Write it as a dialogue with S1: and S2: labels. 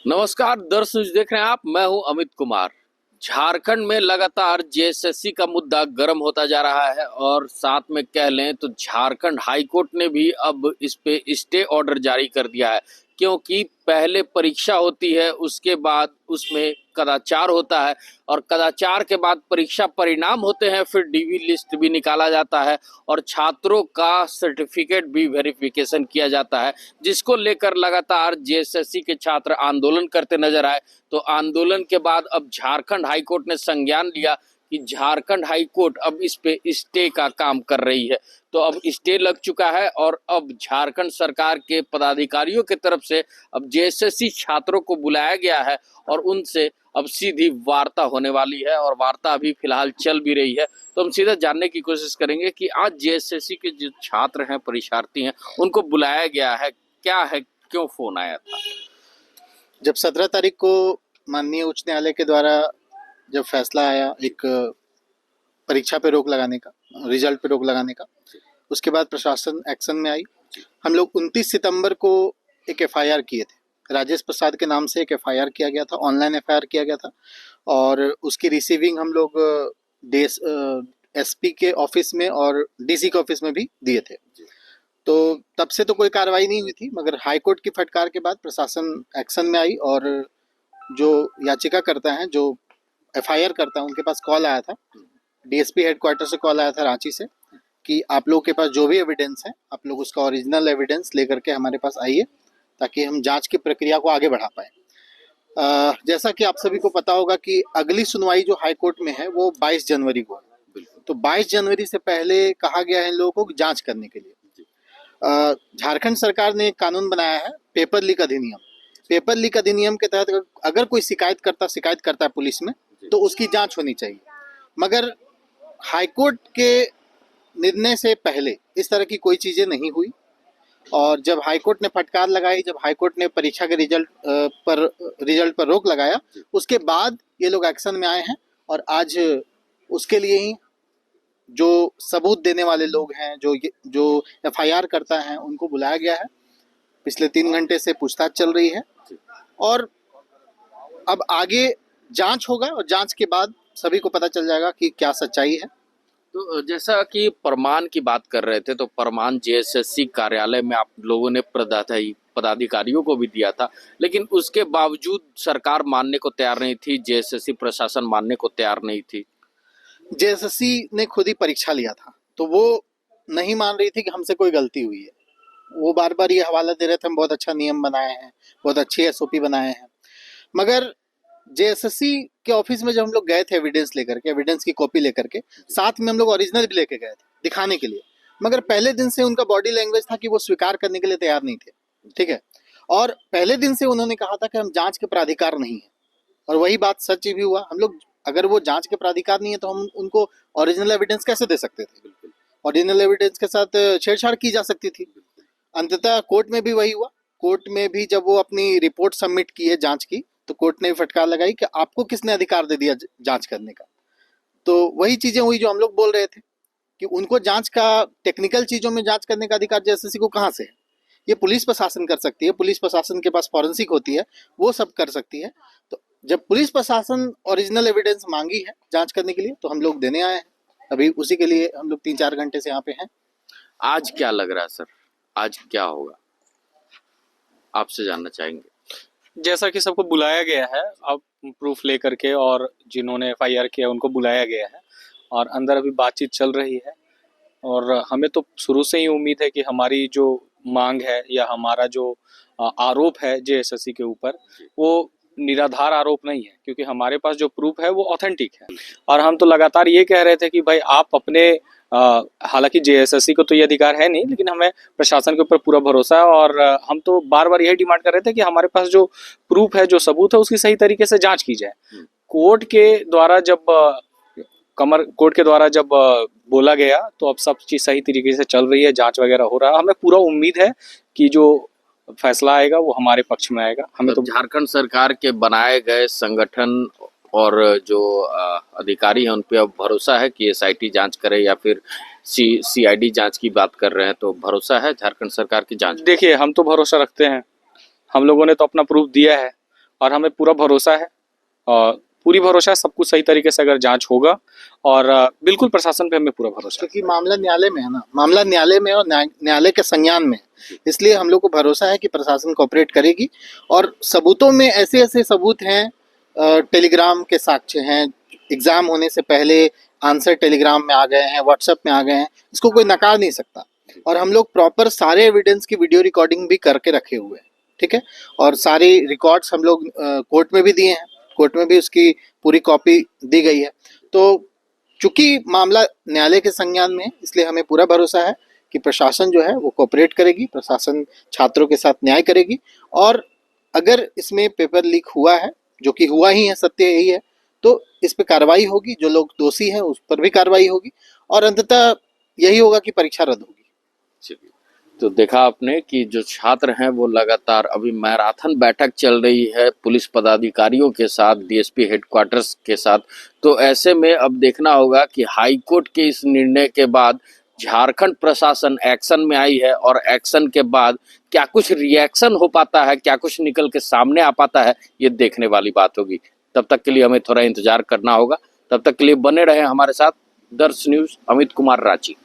S1: नमस्कार दर्शक देख रहे हैं आप। मैं हूं अमित कुमार। झारखंड में लगातार जेएसएससी का मुद्दा गर्म होता जा रहा है और साथ में कह लें तो झारखंड हाईकोर्ट ने भी अब इस पे स्टे ऑर्डर जारी कर दिया है, क्योंकि पहले परीक्षा होती है, उसके बाद उसमें कदाचार होता है और कदाचार के बाद परीक्षा परिणाम होते हैं, फिर डीवी लिस्ट भी निकाला जाता है और छात्रों का सर्टिफिकेट भी वेरिफिकेशन किया जाता है, जिसको लेकर लगातार जेएसएससी के छात्र आंदोलन करते नजर आए। तो आंदोलन के बाद अब झारखंड हाईकोर्ट ने संज्ञान लिया कि झारखंड हाईकोर्ट अब इस पे स्टे का काम कर रही है। तो अब स्टे लग चुका है और अब झारखंड सरकार के पदाधिकारियों की तरफ से अब जेएसएससी छात्रों को बुलाया गया है और उनसे अब सीधी वार्ता होने वाली है और वार्ता अभी फिलहाल चल भी रही है। तो हम सीधा जानने की कोशिश करेंगे कि आज जेएसएससी के जो छात्र हैं, परीक्षार्थी हैं, उनको बुलाया गया है, क्या है, क्यों फोन आया था।
S2: जब 17 तारीख को माननीय उच्च न्यायालय के द्वारा जब फैसला आया एक परीक्षा पे रोक लगाने का, रिजल्ट पे रोक लगाने का, उसके बाद प्रशासन एक्शन में आई। हम लोग 29 सितंबर को एक एफआईआर किए थे। राजेश प्रसाद के नाम से एक एफआईआर किया गया था, ऑनलाइन एफआईआर किया गया था और उसकी रिसीविंग हम लोग एसपी के ऑफिस में और डीसी के ऑफिस में भी दिए थे। तो तब से तो कोई कार्रवाई नहीं हुई थी, मगर हाईकोर्ट की फटकार के बाद प्रशासन एक्शन में आई और जो याचिका करता है, जो एफआईआर करता है, उनके पास कॉल आया था, डीएसपी हेडक्वार्टर से कॉल आया था रांची से कि आप लोगों के पास जो भी एविडेंस है, आप लोग उसका ओरिजिनल एविडेंस लेकर के हमारे पास आइए ताकि हम जांच की प्रक्रिया को आगे बढ़ा पाए। जैसा कि आप सभी को पता होगा कि अगली सुनवाई जो हाईकोर्ट में है वो 22 जनवरी को है। तो 22 जनवरी से पहले कहा गया है इन लोगों को जांच करने के लिए। झारखंड सरकार ने एक कानून बनाया है, पेपर लीक अधिनियम। पेपर लीक अधिनियम के तहत अगर कोई शिकायत करता है पुलिस में, तो उसकी जांच होनी चाहिए। मगर हाईकोर्ट के निर्णय से पहले इस तरह की कोई चीजें नहीं हुई और जब हाईकोर्ट ने फटकार लगाई, जब हाईकोर्ट ने परीक्षा के रिजल्ट पर रोक लगाया, उसके बाद ये लोग एक्शन में आए हैं और आज उसके लिए ही जो सबूत देने वाले लोग हैं, जो एफआईआर करता है, उनको बुलाया गया है। पिछले 3 घंटे से पूछताछ चल रही है और अब आगे जांच होगा और जांच के बाद सभी को पता चल जाएगा कि क्या सच्चाई है।
S1: तो जैसा कि प्रमाण की बात कर रहे थे, तो प्रमाण जेएसएससी कार्यालय में आप लोगों ने पदाधिकारियों को भी दिया था, लेकिन उसके बावजूद सरकार मानने को तैयार नहीं थी, जेएसएससी प्रशासन मानने को तैयार नहीं थी।
S2: जेएसएससी ने खुद ही परीक्षा लिया था, तो वो नहीं मान रही थी कि हमसे कोई गलती हुई है। वो बार बार ये हवाला दे रहे थे हम बहुत अच्छा नियम बनाए हैं, बहुत अच्छी एसओपी बनाए हैं। मगर जेएसएससी के ऑफिस में जब हम लोग गए थे एविडेंस लेकर के, एविडेंस की कॉपी लेकर के, साथ में हम लोग ओरिजिनल भी लेके गए थे दिखाने के लिए, मगर पहले दिन से उनका बॉडी लैंग्वेज था कि वो स्वीकार करने के लिए तैयार नहीं थे। ठीक है, और पहले दिन से उन्होंने कहा था कि हम जांच के प्राधिकार नहीं है, और वही बात सच भी हुआ। हम लोग अगर वो जांच के प्राधिकार नहीं है तो हम उनको ओरिजिनल एविडेंस कैसे दे सकते थे? ओरिजिनल एविडेंस के साथ छेड़छाड़ की जा सकती थी। अंततः कोर्ट में भी वही हुआ। कोर्ट में भी जब वो अपनी रिपोर्ट सबमिट की है जांच की, तो कोर्ट ने फटकार लगाई कि आपको किसने अधिकार दे दिया जांच करने का। तो वही चीजें हुई जो हम लोग बोल रहे थे कि उनको जांच का, टेक्निकल चीजों में जांच करने का अधिकार जेएसएससी को कहाँ से है? ये पुलिस प्रशासन कर सकती है, पुलिस प्रशासन के पास फॉरेंसिक होती है, वो सब कर सकती है। तो जब पुलिस प्रशासन ओरिजिनल एविडेंस मांगी है जांच करने के लिए, तो हम लोग देने आए हैं। अभी उसी के लिए हम लोग 3-4 घंटे से यहाँ पे हैं।
S1: आज क्या लग रहा है सर, आज क्या होगा, आपसे जानना चाहेंगे।
S3: जैसा कि सबको बुलाया गया है, अब प्रूफ लेकर के, और जिन्होंने एफआईआर किया उनको बुलाया गया है और अंदर अभी बातचीत चल रही है। और हमें तो शुरू से ही उम्मीद है कि हमारी जो मांग है या हमारा जो आरोप है जेएसएससी के ऊपर, वो निराधार आरोप नहीं है, क्योंकि हमारे पास जो प्रूफ है वो ऑथेंटिक है। और हम तो लगातार ये कह रहे थे कि भाई आप अपने, हालांकि जेएसएससी को तो ये अधिकार है नहीं, लेकिन हमें प्रशासन के ऊपर पूरा भरोसा है और हम तो बार बार यही डिमांड कर रहे थे कि हमारे पास जो प्रूफ है, जो सबूत है, उसकी सही तरीके से जांच की जाए। कोर्ट के द्वारा जब बोला गया, तो अब सब चीज सही तरीके से चल रही है, जांच वगैरह हो रहा है। हमें पूरा उम्मीद है कि जो फैसला आएगा वो हमारे पक्ष में आएगा। हमें तो
S1: झारखंड सरकार के बनाए गए संगठन और जो अधिकारी हैं उन पे अब भरोसा है कि एसआईटी जांच करे या फिर सीआईडी जांच की बात कर रहे हैं, तो भरोसा है झारखंड सरकार की जांच?
S3: देखिए, हम तो भरोसा रखते हैं। हम लोगों ने तो अपना प्रूफ दिया है और हमें पूरा भरोसा है, पूरी भरोसा है सब कुछ सही तरीके से अगर जांच होगा, और बिल्कुल प्रशासन पे हमें पूरा भरोसा है।
S2: क्योंकि मामला न्यायालय में है ना, मामला न्यायालय में और न्यायालय के संज्ञान में है। इसलिए हम लोग को भरोसा है कि प्रशासन कोऑपरेट करेगी। और सबूतों में ऐसे ऐसे सबूत हैं, टेलीग्राम के साक्ष्य हैं, एग्जाम होने से पहले आंसर टेलीग्राम में आ गए हैं, व्हाट्सएप में आ गए हैं, इसको कोई नकार नहीं सकता। और हम लोग प्रॉपर सारे एविडेंस की वीडियो रिकॉर्डिंग भी करके रखे हुए हैं, ठीक है। और सारी रिकॉर्ड्स हम लोग कोर्ट में भी दिए हैं, कोर्ट में भी उसकी पूरी कॉपी दी गई है। तो चूंकि मामला न्यायालय के संज्ञान में है, इसलिए हमें पूरा भरोसा है कि प्रशासन जो है वो कोऑपरेट करेगी, प्रशासन छात्रों के साथ न्याय करेगी। और अगर इसमें पेपर लीक हुआ है, जो कि हुआ ही है, सत्य यही है, तो इस पे कार्रवाई होगी, जो लोग दोषी हैं उस पर भी कार्रवाई होगी, और अंततः यही होगा कि परीक्षा रद्द होगी।
S1: चलिए, तो देखा आपने कि जो छात्र हैं वो लगातार अभी मैराथन बैठक चल रही है पुलिस पदाधिकारियों के साथ, डीएसपी हेडक्वार्टर्स के साथ। तो ऐसे में अब देखना होगा कि हाई कोर्ट के इस निर्णय के बाद झारखंड प्रशासन एक्शन में आई है, और एक्शन के बाद क्या कुछ रिएक्शन हो पाता है, क्या कुछ निकल के सामने आ पाता है, ये देखने वाली बात होगी। तब तक के लिए हमें थोड़ा इंतजार करना होगा। तब तक के लिए बने रहे हमारे साथ। दर्श न्यूज, अमित कुमार, रांची।